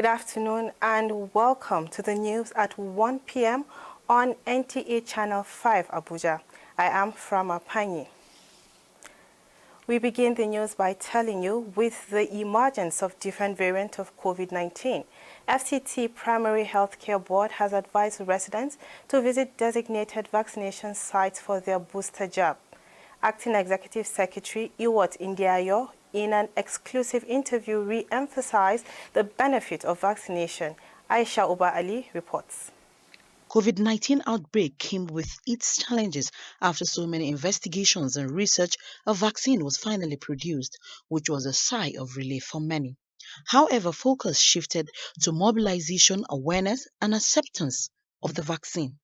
Good afternoon and welcome to the news at 1 p.m. on NTA Channel 5 Abuja. I am Frama Panyi. We begin the news by telling you with the emergence of different variants of COVID-19, FCT Primary Healthcare Board has advised residents to visit designated vaccination sites for their booster jab. Acting Executive Secretary Iwot Indiayo, in an exclusive interview, re-emphasized the benefit of vaccination. Aisha Uba Ali reports. COVID-19 outbreak came with its challenges after so many investigations and research. A vaccine was finally produced, which was a sigh of relief for many. However, focus shifted to mobilization, awareness, and acceptance of the vaccine.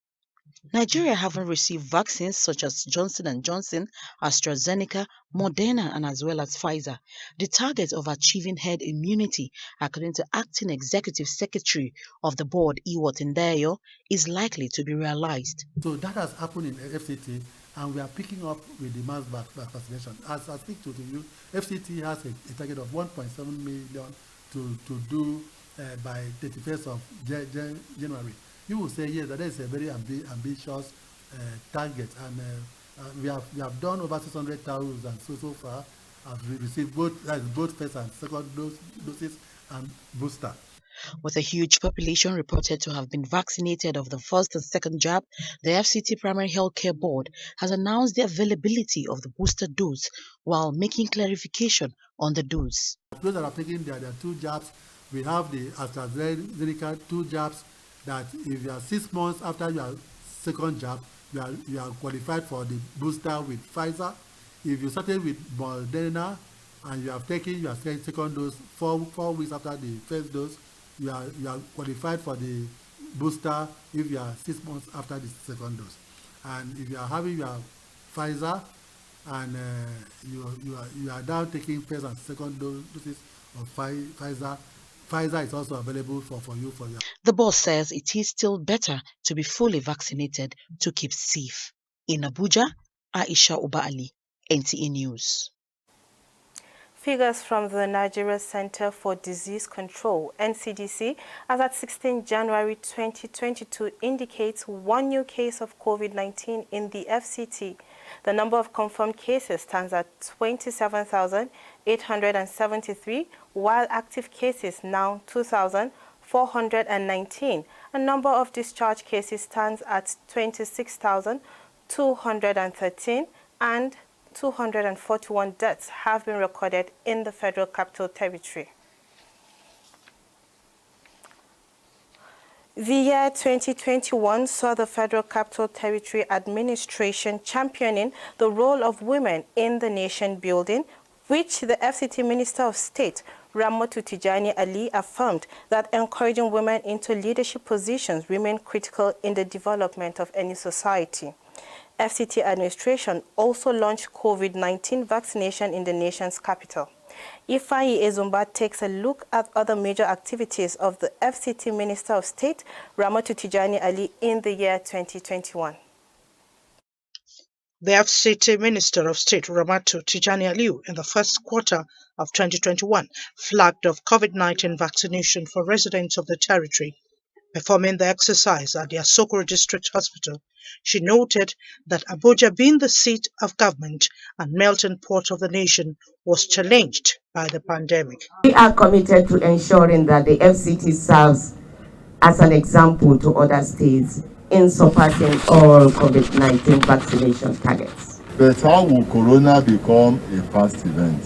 Nigeria haven't received vaccines such as Johnson & Johnson, AstraZeneca, Moderna, and as well as Pfizer. The target of achieving herd immunity, according to Acting Executive Secretary of the board, Iwot Ndayo, is likely to be realized. So that has happened in FCT, and we are picking up with the mass vaccination. As I speak to you, FCT has a target of 1.7 million to do by 31st of January. You will say, yes, that is a very ambitious target, and we have done over 600,000 so far. Have received both first and second doses and booster. With a huge population reported to have been vaccinated of the first and second jab, the FCT Primary Healthcare Board has announced the availability of the booster dose while making clarification on the dose. Those that are taking their 2 jabs, we have the AstraZeneca 2 jabs, that if you are 6 months after your second jab, you are qualified for the booster with Pfizer. If you started with Moderna and you have taken your second dose 4 weeks after the first dose, you are qualified for the booster if you are 6 months after the second dose. And if you are having your Pfizer and you are now taking first and second doses of Pfizer, Pfizer is also available for you. The boss says it is still better to be fully vaccinated to keep safe. In Abuja, Aisha Uba Ali, NTA News. Figures from the Nigeria Center for Disease Control, NCDC, as at 16 January 2022 indicates 1 new case of COVID-19 in the FCT. The number of confirmed cases stands at 27,873, while active cases now 2,419. A number of discharged cases stands at 26,213, and 241 deaths have been recorded in the Federal Capital Territory. The year 2021 saw the Federal Capital Territory Administration championing the role of women in the nation building, which the FCT Minister of State, Ramatu Tijani Ali, affirmed that encouraging women into leadership positions remain critical in the development of any society. FCT administration also launched COVID-19 vaccination in the nation's capital. Ifeanyi Ezumba takes a look at other major activities of the FCT Minister of State, Ramatu Tijani Ali, in the year 2021. The FCT Minister of State, Ramatu Tijani Ali, in the first quarter of 2021, flagged off COVID-19 vaccination for residents of the territory. Performing the exercise at the Asokoro District Hospital, she noted that Abuja, being the seat of government and melting pot of the nation, was challenged by the pandemic. We are committed to ensuring that the FCT serves as an example to other states in surpassing all COVID-19 vaccination targets. But how will Corona become a past event?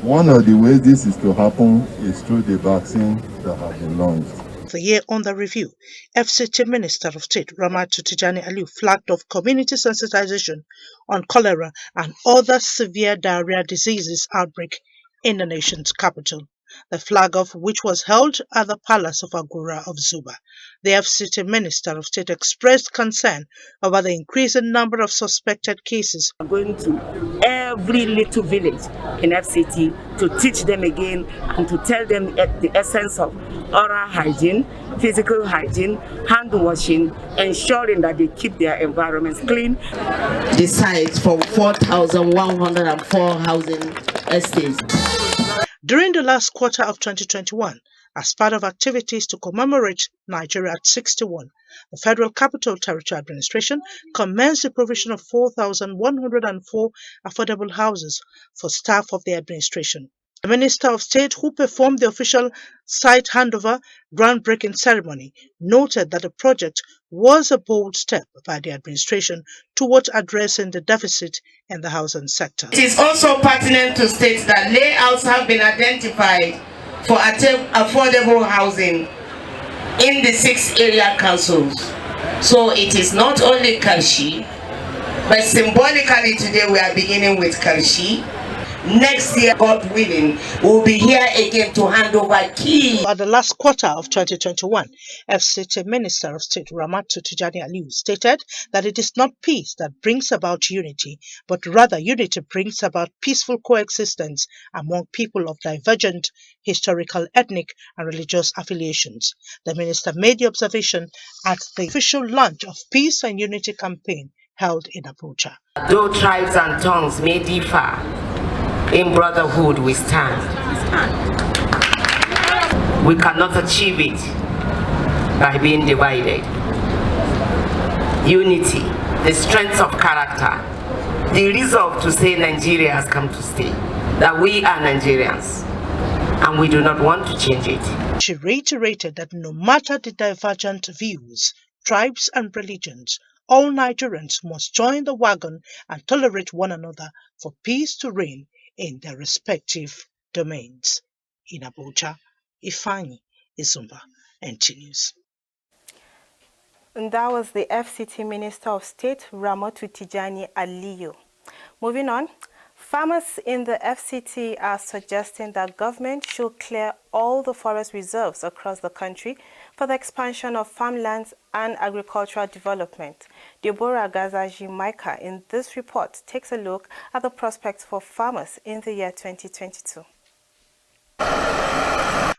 One of the ways this is to happen is through the vaccine that has been launched. The year under review, FCT Minister of State Ramatu Tijani Ali flagged off community sensitization on cholera and other severe diarrhea diseases outbreak in the nation's capital. The flag off, which was held at the Palace of Agora of Zuba, the FCT Minister of State expressed concern over the increasing number of suspected cases. We are going to every little village in FCT to teach them again and to tell them the essence of oral hygiene, physical hygiene, hand washing, ensuring that they keep their environments clean. The sites for 4,104 housing estates. During the last quarter of 2021, as part of activities to commemorate Nigeria at 61. The Federal Capital Territory Administration commenced the provision of 4,104 affordable houses for staff of the administration. The Minister of State, who performed the official site handover groundbreaking ceremony, noted that the project was a bold step by the administration towards addressing the deficit in the housing sector. It is also pertinent to state that layouts have been identified for affordable housing in the 6 area councils. So it is not only Karshi, but symbolically today we are beginning with Karshi. Next year, God willing, we'll be here again to hand over keys. At the last quarter of 2021, FCT Minister of State Ramatu Tijani Aliyu stated that it is not peace that brings about unity, but rather unity brings about peaceful coexistence among people of divergent historical, ethnic, and religious affiliations. The minister made the observation at the official launch of Peace and Unity campaign held in Abuja. Though tribes and tongues may differ, in brotherhood we stand. We cannot achieve it by being divided. Unity, the strength of character, the resolve to say Nigeria has come to stay, that we are Nigerians and we do not want to change it. She reiterated that no matter the divergent views, tribes and religions, all Nigerians must join the wagon and tolerate one another for peace to reign in their respective domains. In Abuja, Ifeanyi Izumba, NT News. And that was the FCT Minister of State, Ramatu Tijani Aliyu. Moving on, farmers in the FCT are suggesting that government should clear all the forest reserves across the country for the expansion of farmlands and agricultural development. Deborah Gazaji Micah in this report takes a look at the prospects for farmers in the year 2022.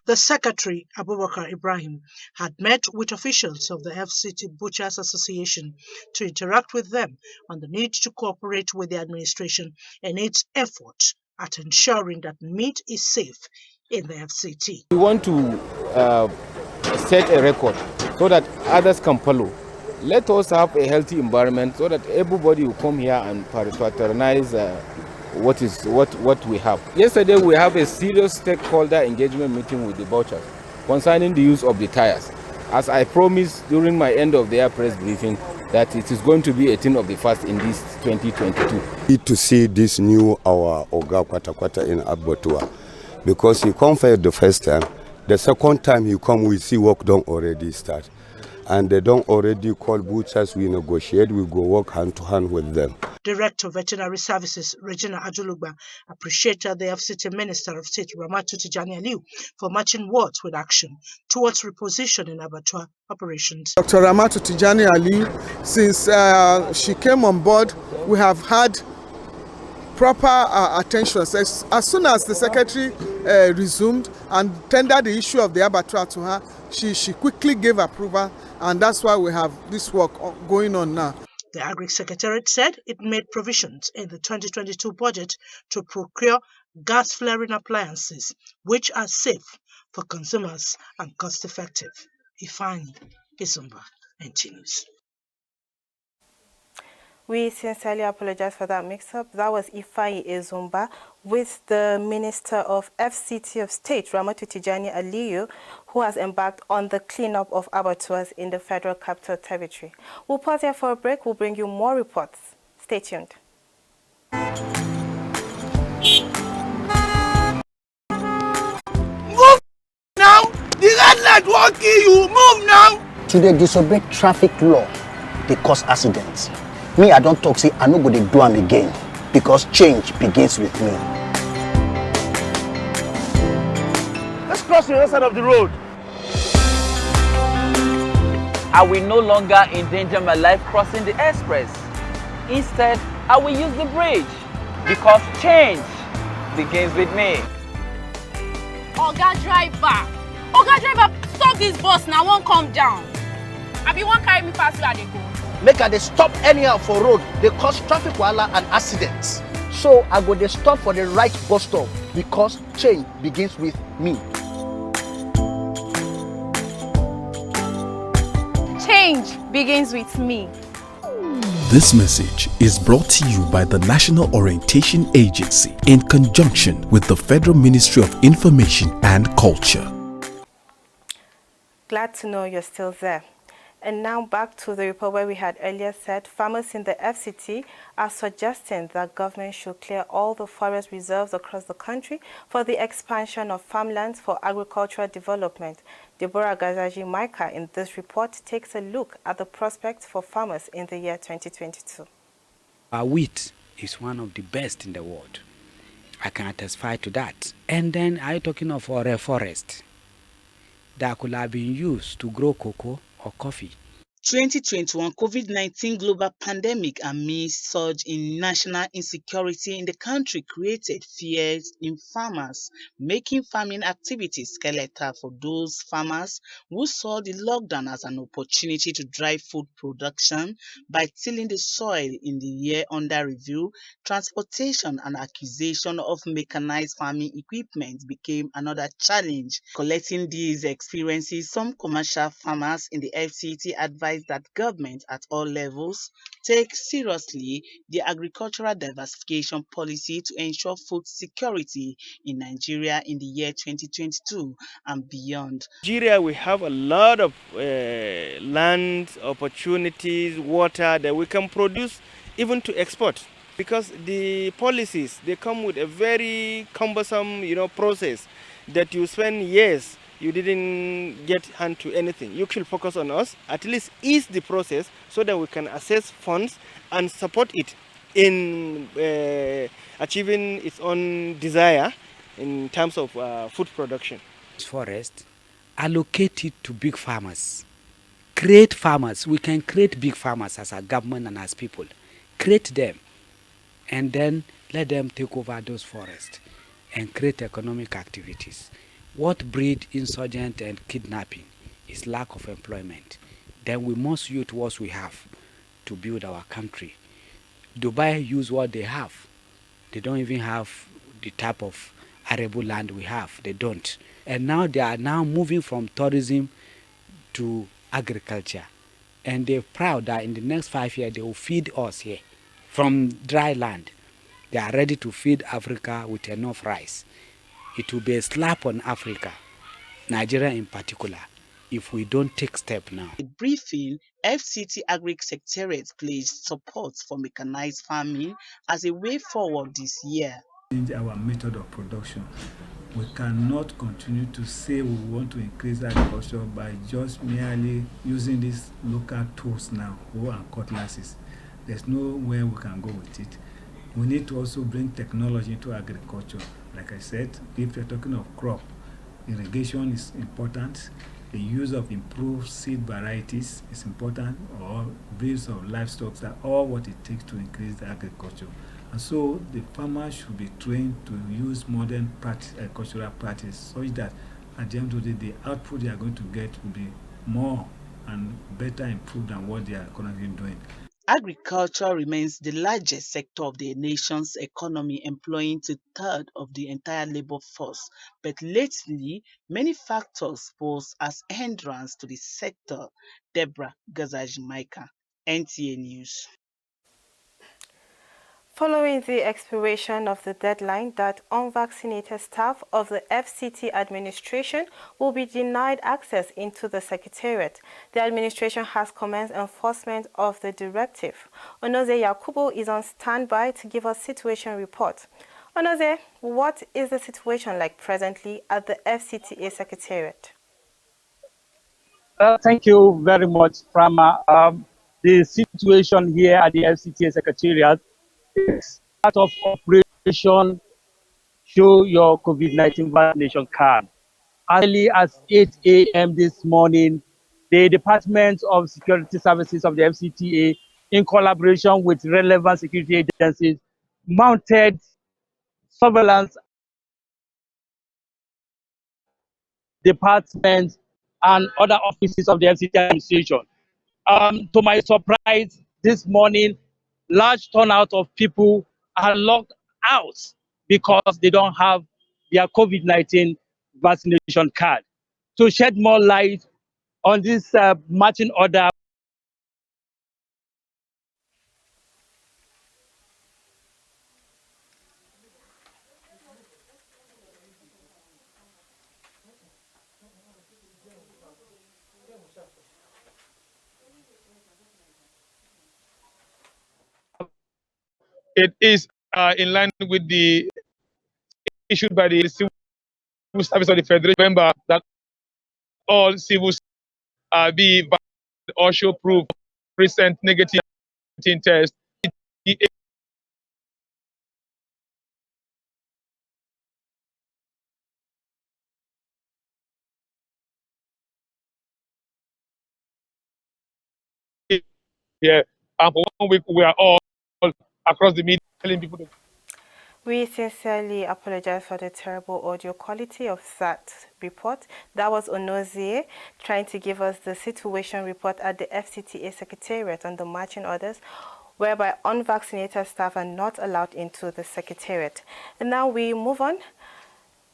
The Secretary, Abubakar Ibrahim, had met with officials of the FCT Butchers Association to interact with them on the need to cooperate with the administration in its effort at ensuring that meat is safe in the FCT. We want to set a record so that others can follow. Let us have a healthy environment so that everybody will come here and patronize what we have. Yesterday we have a serious stakeholder engagement meeting with the butchers concerning the use of the tires. As I promised during my end of the year press briefing that it is going to be a thing of the first in this 2022. Need to see this new our Oga Kwata in Abbottua because he come for the first time. The second time he come, we see work done already start. And they don't already call butchers, we negotiate, we go work hand to hand with them. Director of Veterinary Services, Regina Ajulugba, appreciated the FCT Minister of State, Ramatu Tijani Aliyu, for matching words with action towards repositioning abattoir operations. Dr. Ramatu Tijani Aliyu, since she came on board, we have had proper attention. As soon as the Secretary resumed and tendered the issue of the abattoir to her, she quickly gave approval, and that's why we have this work going on now. The Agri Secretariat said it made provisions in the 2022 budget to procure gas flaring appliances, which are safe for consumers and cost-effective. Ifeanyi Izumba, NT News. We sincerely apologize for that mix-up. That was Ifeanyi Izumba with the Minister of FCT of State, Ramatu Tijani Aliyu, who has embarked on the cleanup of abattoirs in the Federal Capital Territory. We'll pause here for a break. We'll bring you more reports. Stay tuned. Move now! The red light won't kill you! Move now! Should they disobey traffic law, they cause accidents. Me, I don't talk, say, I no go dey do am again, because change begins with me. Let's cross the other side of the road. I will no longer endanger my life crossing the express. Instead, I will use the bridge, because change begins with me. Oga driver, stop this bus now, won't come down. I be one carry me past where they go. Make I dey stop anyhow for road, they cause traffic wahala and accidents. So I go dey stop for the right bus stop because change begins with me. Change begins with me. This message is brought to you by the National Orientation Agency in conjunction with the Federal Ministry of Information and Culture. Glad to know you're still there. And now back to the report where we had earlier said farmers in the FCT are suggesting that government should clear all the forest reserves across the country for the expansion of farmlands for agricultural development. Deborah Gazaji Micah in this report takes a look at the prospects for farmers in the year 2022. Our wheat is one of the best in the world. I can testify to that. And then are you talking of a forest that could have been used to grow cocoa or coffee? 2021 COVID-19 global pandemic amid surge in national insecurity in the country created fears in farmers, making farming activities skeletal for those farmers who saw the lockdown as an opportunity to drive food production by tilling the soil in the year under review. Transportation and acquisition of mechanized farming equipment became another challenge. Collecting these experiences, some commercial farmers in the FCT advised that government at all levels take seriously the agricultural diversification policy to ensure food security in Nigeria in the year 2022 and beyond. Nigeria, we have a lot of land opportunities, water that we can produce even to export, because the policies, they come with a very cumbersome process that you spend years, you didn't get hand to anything. You should focus on us, at least ease the process so that we can access funds and support it in achieving its own desire in terms of food production. Forest, allocate it to big farmers. Create farmers. We can create big farmers as a government and as people. Create them and then let them take over those forests and create economic activities. What breeds insurgent and kidnapping is lack of employment. Then we must use what we have to build our country. Dubai use what they have. They don't even have the type of arable land we have. They don't. And now they are now moving from tourism to agriculture. And they're proud that in the next 5 years they will feed us here from dry land. They are ready to feed Africa with enough rice. It will be a slap on Africa, Nigeria in particular, if we don't take steps now. In the briefing, FCT Agri Secretariat pledged support for mechanized farming as a way forward this year. Change our method of production. We cannot continue to say we want to increase agriculture by just merely using these local tools now, and cutlasses. There's nowhere we can go with it. We need to also bring technology into agriculture. Like I said, if you're talking of crop, irrigation is important. The use of improved seed varieties is important, or breeds of livestock are all what it takes to increase the agriculture. And so the farmers should be trained to use modern agricultural practices such that at the end of the day, the output they are going to get will be more and better improved than what they are currently doing. Agriculture remains the largest sector of the nation's economy, employing 2/3 of the entire labor force. But lately, many factors pose as hindrance to the sector. Deborah Gazaji Micah, NTA News. Following the expiration of the deadline that unvaccinated staff of the FCT administration will be denied access into the Secretariat, the administration has commenced enforcement of the directive. Onoze Yakubu is on standby to give us situation report. Onoze, what is the situation like presently at the FCTA Secretariat? Thank you very much, Prama. The situation here at the FCTA Secretariat is part of Operation Show Your COVID-19 Vaccination Card. As early as 8 a.m. this morning, the Department of Security Services of the FCTA, in collaboration with relevant security agencies, mounted surveillance departments and other offices of the FCTA administration. To my surprise, this morning, large turnout of people are locked out because they don't have their COVID-19 vaccination card. To shed more light on this marching order, it is in line with the issued by the Civil Service of the Federation. Remember that all civil be valid or show proof of recent negative test. Yeah, and for 1 week we are all across the media telling people to. We sincerely apologize for the terrible audio quality of that report. That was Onozie trying to give us the situation report at the FCTA Secretariat on the marching orders, whereby unvaccinated staff are not allowed into the Secretariat. And now we move on.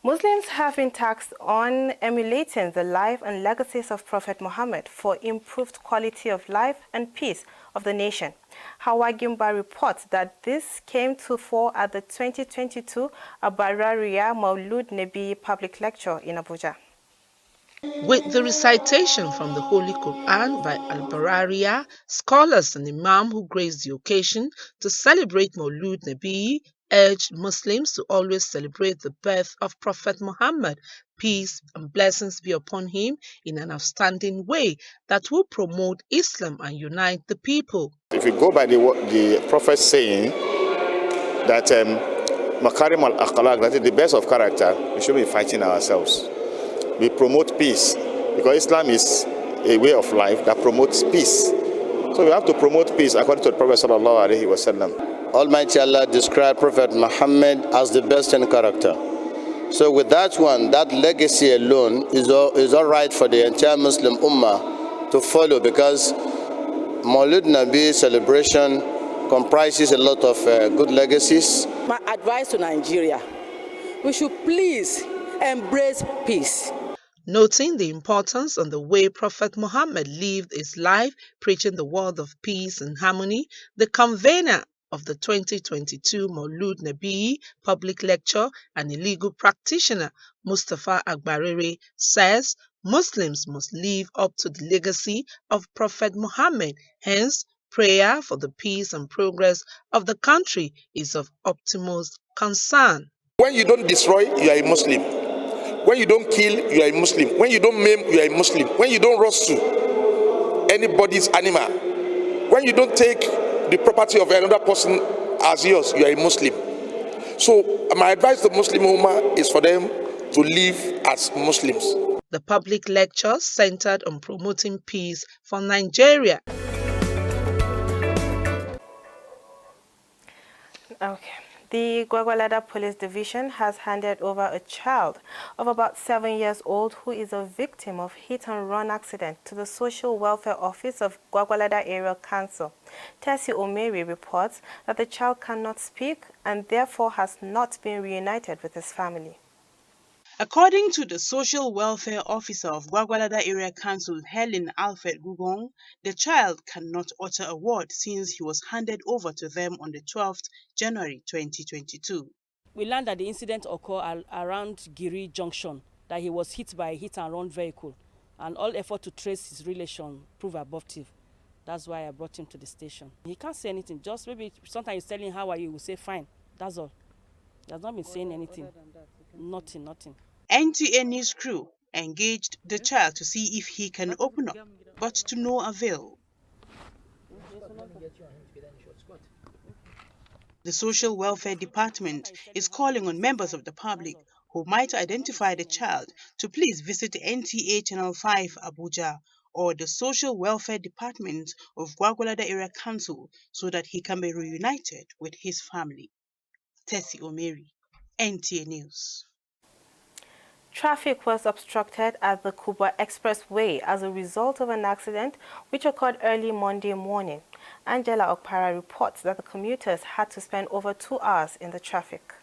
Muslims have been tasked on emulating the life and legacies of Prophet Muhammad for improved quality of life and peace of the nation. Hawa Gimba reports that this came to fore at the 2022 Al-Barariya Maulud Nabi public lecture in Abuja. With the recitation from the Holy Quran by Al-Barariya, scholars and Imam who graced the occasion to celebrate Maulud Nabi urged Muslims to always celebrate the birth of Prophet Muhammad, peace and blessings be upon him, in an outstanding way that will promote Islam and unite the people. If you go by the Prophet saying that Makarim al-Akhlaq, that is the best of character, we should be fighting ourselves. We promote peace because Islam is a way of life that promotes peace. So we have to promote peace according to the Prophet sallallahu alaihi wasallam. Almighty Allah described Prophet Muhammad as the best in character. So with that one, that legacy alone is all right for the entire Muslim Ummah to follow, because Maulud Nabi celebration comprises a lot of good legacies. My advice to Nigeria, we should please embrace peace. Noting the importance and the way Prophet Muhammad lived his life, preaching the word of peace and harmony, the convener of the 2022 Maulud Nabi public lecture and a legal practitioner, Mustafa Agbarere, says Muslims must live up to the legacy of Prophet Muhammad. Hence, prayer for the peace and progress of the country is of utmost concern. When you don't destroy, you are a Muslim. When you don't kill, you are a Muslim. When you don't maim, you are a Muslim. When you don't rustle anybody's animal, when you don't take the property of another person as yours, you are a Muslim. So my advice to Muslim Ummah is for them to live as Muslims. The public lecture centered on promoting peace for Nigeria. Okay. The Gwagwalada Police Division has handed over a child of about 7 years old who is a victim of hit-and-run accident to the Social Welfare Office of Gwagwalada Area Council. Tessie Omeri reports that the child cannot speak and therefore has not been reunited with his family. According to the Social Welfare Officer of Gwagwalada Area Council, Helen Alfred Gugong, the child cannot utter a word since he was handed over to them on the 12th January 2022. We learned that the incident occurred around Giri Junction, that he was hit by a hit-and-run vehicle, and all effort to trace his relation proved abortive. That's why I brought him to the station. He can't say anything, just maybe sometimes you tell him how are you, he will say fine, that's all. He has not been saying anything, nothing. NTA News crew engaged the child to see if he can open up, but to no avail. The Social Welfare Department is calling on members of the public who might identify the child to please visit NTA Channel 5 Abuja or the Social Welfare Department of Gwagwalada Area Council so that he can be reunited with his family. Tessie Omeri, NTA News. Traffic was obstructed at the Kubwa Expressway as a result of an accident which occurred early Monday morning. Angela Okpara reports that the commuters had to spend over 2 hours in the traffic.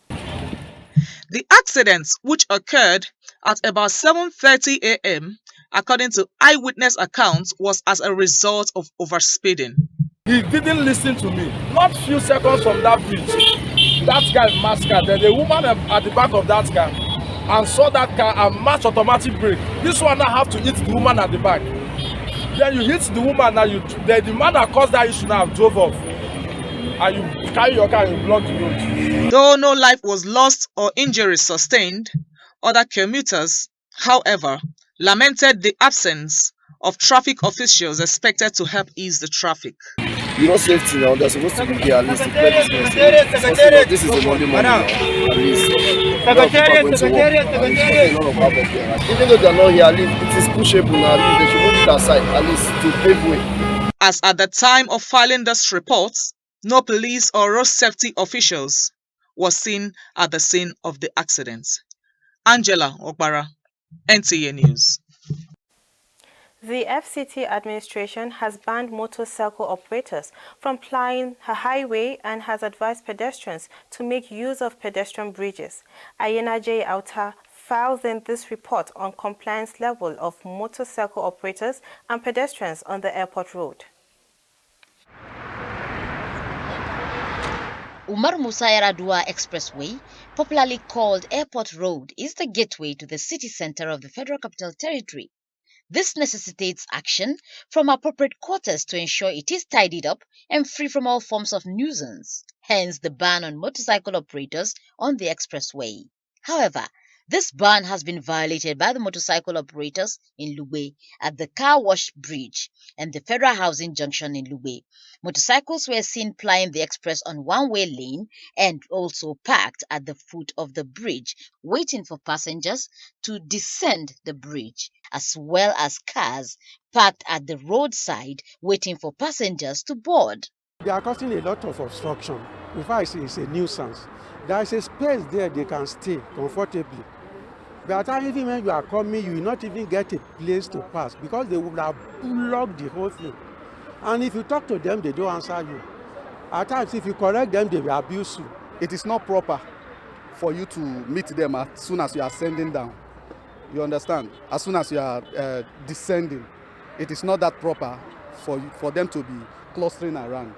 The accident, which occurred at about 7:30 a.m., according to eyewitness accounts, was as a result of overspeeding. He didn't listen to me. Not few seconds from that bridge, that guy massacred. There's a woman at the back of that car and saw that car and match automatic brake. This one now have to hit the woman at the back. Then you hit the woman, now the man that caused that issue now drove off. and you carry your car and block the road. Though no life was lost or injuries sustained, other commuters, however, lamented the absence of traffic officials expected to help ease the traffic. You know safety now, they're supposed to be there at least to play this message. This is the Monday morning now, at least. Even though they're not here, at least it is pushable now, at least they should move it aside, at least to pave way. As at the time of filing this report, no police or road safety officials were seen at the scene of the accident. Angela Okbara, NTA News. The FCT administration has banned motorcycle operators from plying a highway and has advised pedestrians to make use of pedestrian bridges. Ayena J. Auta files in this report on compliance level of motorcycle operators and pedestrians on the airport road. Umar Musa Yar'Adua Expressway, popularly called Airport Road, is the gateway to the city center of the Federal Capital Territory. This necessitates action from appropriate quarters to ensure it is tidied up and free from all forms of nuisance, hence the ban on motorcycle operators on the expressway. However, this ban has been violated by the motorcycle operators in Lugbe at the Car Wash Bridge and the Federal Housing Junction in Lugbe. Motorcycles were seen plying the express on one-way lane and also parked at the foot of the bridge, waiting for passengers to descend the bridge, as well as cars parked at the roadside waiting for passengers to board. They are causing a lot of obstruction. In fact, it's a nuisance. There is a space there they can stay comfortably. But even when you are coming, you will not even get a place to pass because they would have blocked the whole thing. And if you talk to them, they don't answer you. At times, if you correct them, they will abuse you. It is not proper for you to meet them as soon as you are sending down. You understand? As soon as you are descending, it is not that proper for them to be clustering around.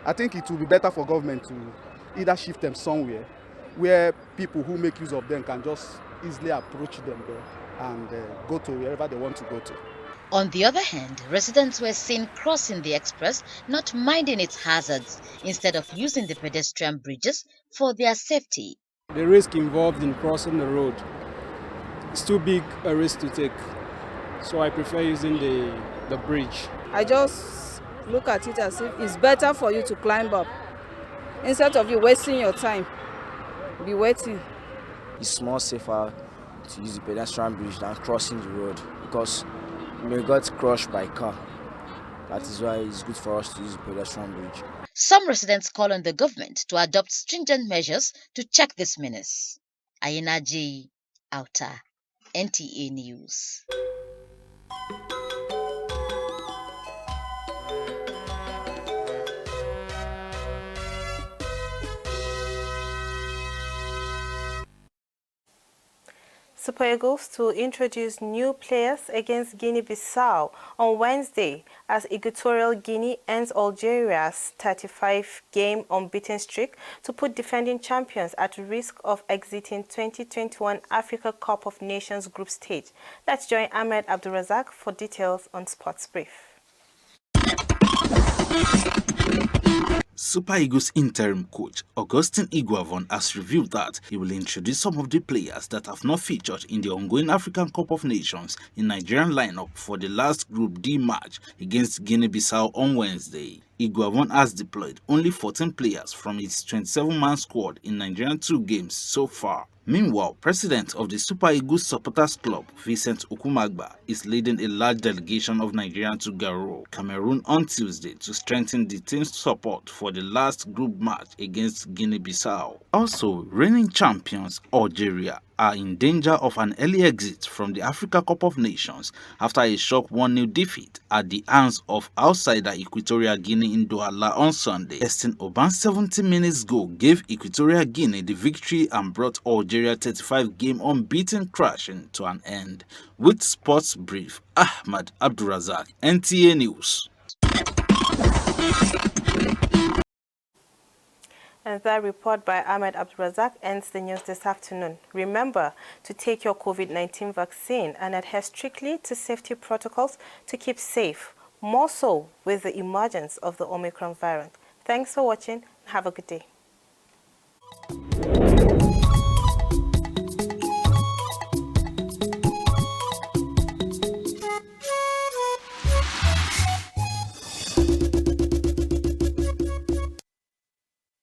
I think it will be better for government to either shift them somewhere where people who make use of them can just easily approach them there and go to wherever they want to go to. On the other hand, residents were seen crossing the express, not minding its hazards, instead of using the pedestrian bridges for their safety. The risk involved in crossing the road is too big a risk to take, so I prefer using the bridge. I just look at it as if it's better for you to climb up instead of you wasting your time, be waiting. It's more safer to use the pedestrian bridge than crossing the road because you may get crushed by car. That is why it's good for us to use the pedestrian bridge. Some residents call on the government to adopt stringent measures to check this menace. Ayena J. Auta, NTA News. Super Eagles to introduce new players against Guinea-Bissau on Wednesday as Equatorial Guinea ends Algeria's 35-game unbeaten streak to put defending champions at risk of exiting 2021 Africa Cup of Nations group stage. Let's join Ahmed Abdurazak for details on Sports Brief. Super Eagles interim coach Augustine Iguavon has revealed that he will introduce some of the players that have not featured in the ongoing African Cup of Nations in Nigerian lineup for the last Group D match against Guinea-Bissau on Wednesday. Iguavon has deployed only 14 players from its 27-man squad in Nigerian 2 games so far. Meanwhile, President of the Super Eagles Supporters Club, Vincent Okumagba, is leading a large delegation of Nigerians to Garo, Cameroon on Tuesday to strengthen the team's support for the last group match against Guinea-Bissau. Also, reigning champions Algeria are in danger of an early exit from the Africa Cup of Nations after a shock 1-0 defeat at the hands of outsider Equatorial Guinea in Douala on Sunday. Estin Oban's 70 minutes goal gave Equatorial Guinea the victory and brought Algeria 35-game unbeaten crashing to an end. With Sports Brief, Ahmad Abdurazak, NTA News. And that report by Ahmed Abdurazak ends the news this afternoon. Remember to take your COVID-19 vaccine and adhere strictly to safety protocols to keep safe, more so with the emergence of the Omicron variant. Thanks for watching. Have a good day.